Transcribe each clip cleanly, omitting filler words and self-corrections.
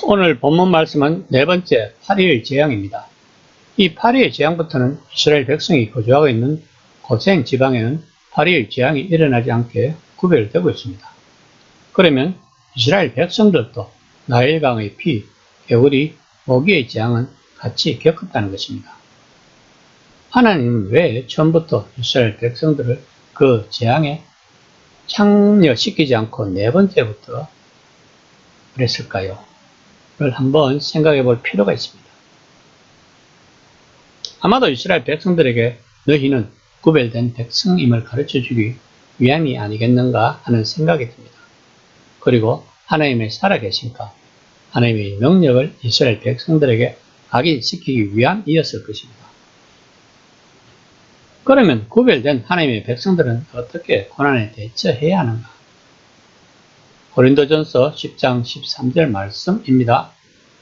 오늘 본문 말씀은 네 번째 파리의 재앙입니다. 이 파리의 재앙부터는 이스라엘 백성이 거주하고 있는 고센 지방에는 파리의 재앙이 일어나지 않게 구별되고 있습니다. 그러면 이스라엘 백성들도 나일강의 피, 개구리, 모기의 재앙은 같이 겪었다는 것입니다. 하나님은 왜 처음부터 이스라엘 백성들을 그 재앙에 참여시키지 않고 네 번째부터 그랬을까요? 를 한번 생각해 볼 필요가 있습니다. 아마도 이스라엘 백성들에게 너희는 구별된 백성임을 가르쳐 주기 위함이 아니겠는가 하는 생각이 듭니다. 그리고 하나님의 살아계신가, 하나님의 능력을 이스라엘 백성들에게 각인시키기 위함이었을 것입니다. 그러면 구별된 하나님의 백성들은 어떻게 고난에 대처해야 하는가? 고린도전서 10장 13절 말씀입니다.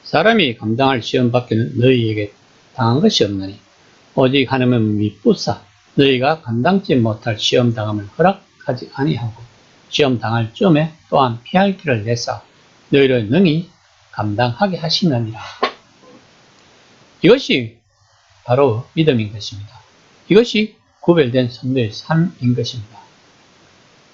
사람이 감당할 시험 밖에는 너희에게 당한 것이 없느니 오직 하나님은 미쁘사 너희가 감당치 못할 시험 당함을 허락하지 아니하고 시험 당할 쯤에 또한 피할 길을 내사 너희를 능히 감당하게 하시느니라. 이것이 바로 믿음인 것입니다. 이것이 구별된 성도의 삶인 것입니다.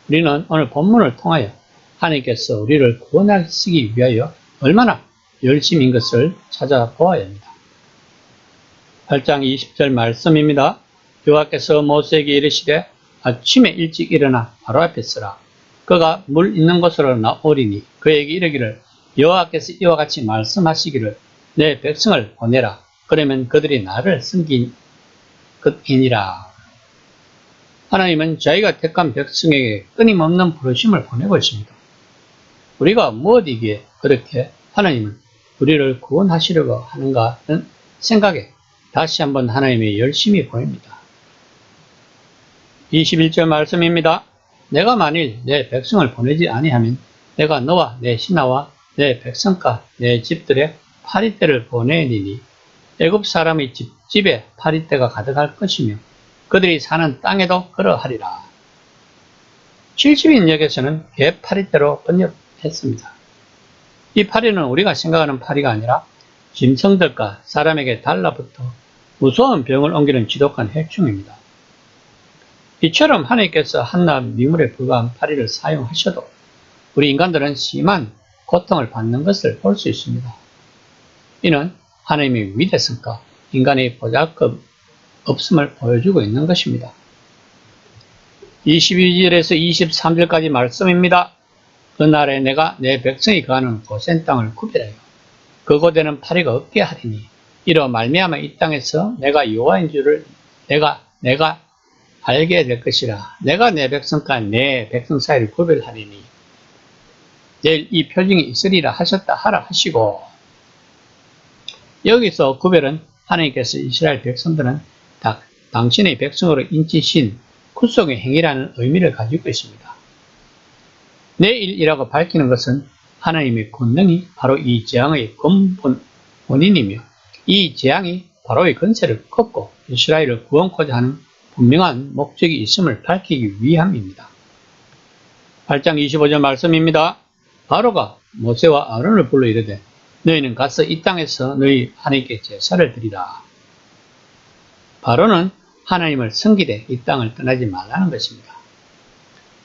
우리는 오늘 본문을 통하여 하나님께서 우리를 구원하시기 위하여 얼마나 열심인 것을 찾아보아야 합니다. 8장 20절 말씀입니다. 여호와께서 모세에게 이르시되 아침에 일찍 일어나 바로 앞에 서라. 그가 물 있는 곳으로 나오리니 그에게 이르기를 여호와께서 이와 같이 말씀하시기를 내 백성을 보내라. 그러면 그들이 나를 섬긴 것이니라. 하나님은 자기가 택한 백성에게 끊임없는 부르심을 보내고 있습니다. 우리가 무엇이기에 그렇게 하나님은 우리를 구원하시려고 하는가는 생각에 다시 한번 하나님의 열심이 보입니다. 21절 말씀입니다. 내가 만일 내 백성을 보내지 아니하면 내가 너와 내 신하와 내 백성과 내 집들에 파리떼를 보내리니 애굽 사람의 집집에 파리떼가 가득할 것이며 그들이 사는 땅에도 그러하리라. 70인역에서는 개 파리떼로 번역했습니다. 이 파리는 우리가 생각하는 파리가 아니라 짐승들과 사람에게 달라붙어 무서운 병을 옮기는 지독한 해충입니다. 이처럼 하나님께서 한낱 미물에 불과한 파리를 사용하셔도 우리 인간들은 심한 고통을 받는 것을 볼 수 있습니다. 이는 하나님의 위대성과 인간의 보잘것 없음을 보여주고 있는 것입니다. 22절에서 23절까지 말씀입니다. 그날에 내가 내 백성이 거하는 고센 땅을 구별하여 그곳에는 파리가 없게 하리니 이로 말미암아 이 땅에서 내가 여호와인 줄을 내가 알게 될 것이라. 내가 내 백성과 내 백성 사이를 구별하리니 내일 이 표징이 있으리라 하셨다 하라 하시고, 여기서 구별은 하나님께서 이스라엘 백성들은 당신의 백성으로 인치신 구속의 행위라는 의미를 가지고 있습니다. 내일이라고 밝히는 것은 하나님의 권능이 바로 이 재앙의 근본 원인이며 이 재앙이 바로의 권세를 꺾고 이스라엘을 구원코자 하는 분명한 목적이 있음을 밝히기 위함입니다. 8장 25절 말씀입니다. 바로가 모세와 아론을 불러 이르되 너희는 가서 이 땅에서 너희 하나님께 제사를 드리라. 바로는 하나님을 섬기되 이 땅을 떠나지 말라는 것입니다.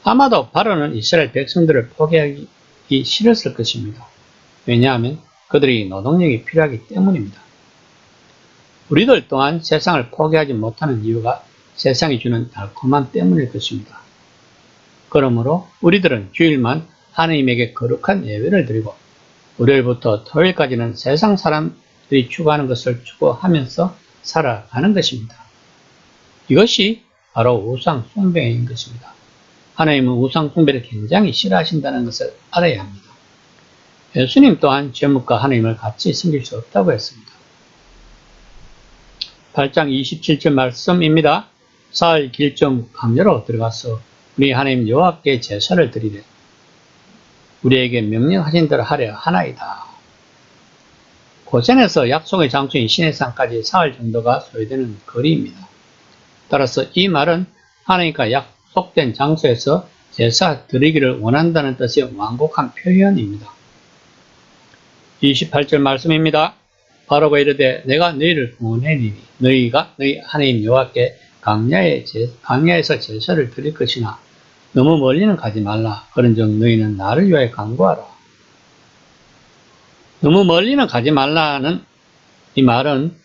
아마도 바로는 이스라엘 백성들을 포기하기 싫었을 것입니다. 왜냐하면 그들이 노동력이 필요하기 때문입니다. 우리들 또한 세상을 포기하지 못하는 이유가 세상이 주는 달콤함 때문일 것입니다. 그러므로 우리들은 주일만 하나님에게 거룩한 예배를 드리고 월요일부터 토요일까지는 세상 사람들이 추구하는 것을 추구하면서 살아가는 것입니다. 이것이 바로 우상 숭배인 것입니다. 하나님은 우상 숭배를 굉장히 싫어하신다는 것을 알아야 합니다. 예수님 또한 제목과 하나님을 같이 섬길 수 없다고 했습니다. 8장 27절 말씀입니다. 사흘 길좀 강야로 들어가서 우리 하나님 여호와께 제사를 드리되 우리에게 명령하신 대로 하려 하나이다. 고센에서 약속의 장소인 시내산까지 사흘 정도가 소요되는 거리입니다. 따라서 이 말은 하나님과 약속된 장소에서 제사 드리기를 원한다는 뜻의 완곡한 표현입니다. 28절 말씀입니다. 바로가 이르되 내가 너희를 구원하리니 너희가 너희 하나님 여호와께 광야에서 제사를 드릴 것이나 너무 멀리는 가지 말라. 그런즉 너희는 나를 위하여 간구하라. 너무 멀리는 가지 말라는 이 말은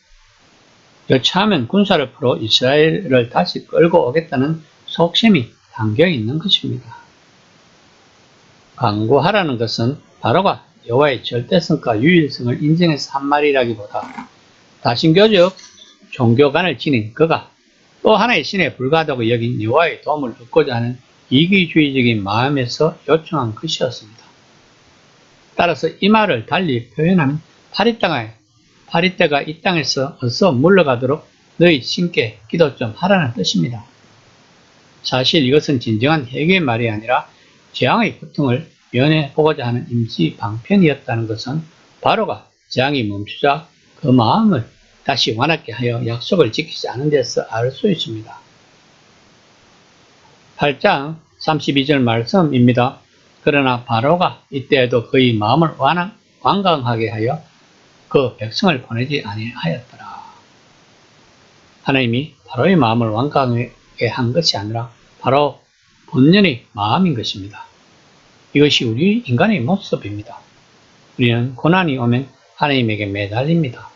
여차하면 군사를 풀어 이스라엘을 다시 끌고 오겠다는 속셈이 담겨 있는 것입니다. 간구하라는 것은 바로가 여호와의 절대성과 유일성을 인정해서 한 말이라기보다 다신교적 종교관을 지닌 그가 또 하나의 신에 불과하다고 여긴 여호와의 도움을 얻고자 하는 이기주의적인 마음에서 요청한 것이었습니다. 따라서 이 말을 달리 표현하면 파리떼가 이 땅에서 어서 물러가도록 너희 신께 기도 좀 하라는 뜻입니다. 사실 이것은 진정한 회개의 말이 아니라 재앙의 고통을 면해보고자 하는 임시 방편이었다는 것은 바로가 재앙이 멈추자 그 마음을 다시 완악게 하여 약속을 지키지 않은 데서 알 수 있습니다. 8장 32절 말씀입니다. 그러나 바로가 이때에도 그의 마음을 완강하게 하여 그 백성을 보내지 아니하였더라. 하나님이 바로의 마음을 완강하게 한 것이 아니라 바로 본연의 마음인 것입니다. 이것이 우리 인간의 모습입니다. 우리는 고난이 오면 하나님에게 매달립니다.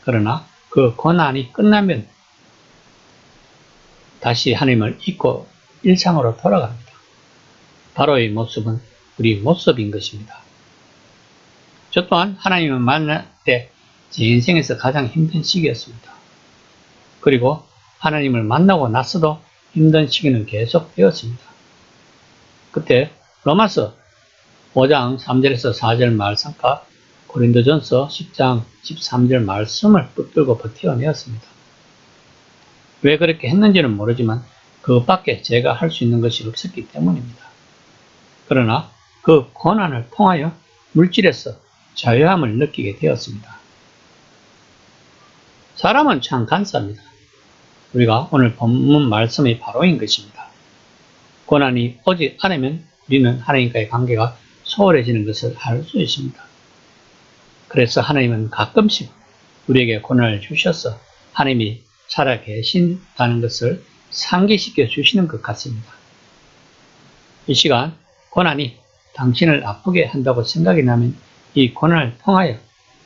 그러나 그 고난이 끝나면 다시 하나님을 잊고 일상으로 돌아갑니다. 바로의 모습은 우리 모습인 것입니다. 저 또한 하나님을 만날 때 제 인생에서 가장 힘든 시기였습니다. 그리고 하나님을 만나고 나서도 힘든 시기는 계속되었습니다. 그때 로마서 5장 3절에서 4절 말씀과 고린도전서 10장 13절 말씀을 붙들고 버텨내었습니다. 왜 그렇게 했는지는 모르지만 그것밖에 제가 할 수 있는 것이 없었기 때문입니다. 그러나 그 고난을 통하여 물질에서 자유함을 느끼게 되었습니다. 사람은 참 간사합니다. 우리가 오늘 본문 말씀이 바로인 것입니다. 고난이 오지 않으면 우리는 하나님과의 관계가 소홀해지는 것을 알 수 있습니다. 그래서 하나님은 가끔씩 우리에게 고난을 주셔서 하나님이 살아 계신다는 것을 상기시켜 주시는 것 같습니다. 이 시간 고난이 당신을 아프게 한다고 생각이 나면 이 고난을 통하여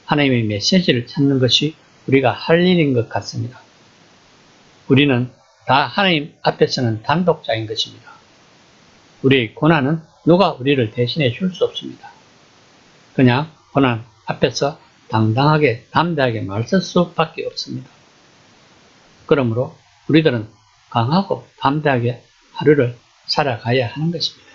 하나님의 메시지를 찾는 것이 우리가 할 일인 것 같습니다. 우리는 다 하나님 앞에서는 단독자인 것입니다. 우리의 고난은 누가 우리를 대신해 줄 수 없습니다. 그냥 고난 앞에서 당당하게 담대하게 말설 수밖에 없습니다. 그러므로 우리들은 강하고 담대하게 하루를 살아가야 하는 것입니다.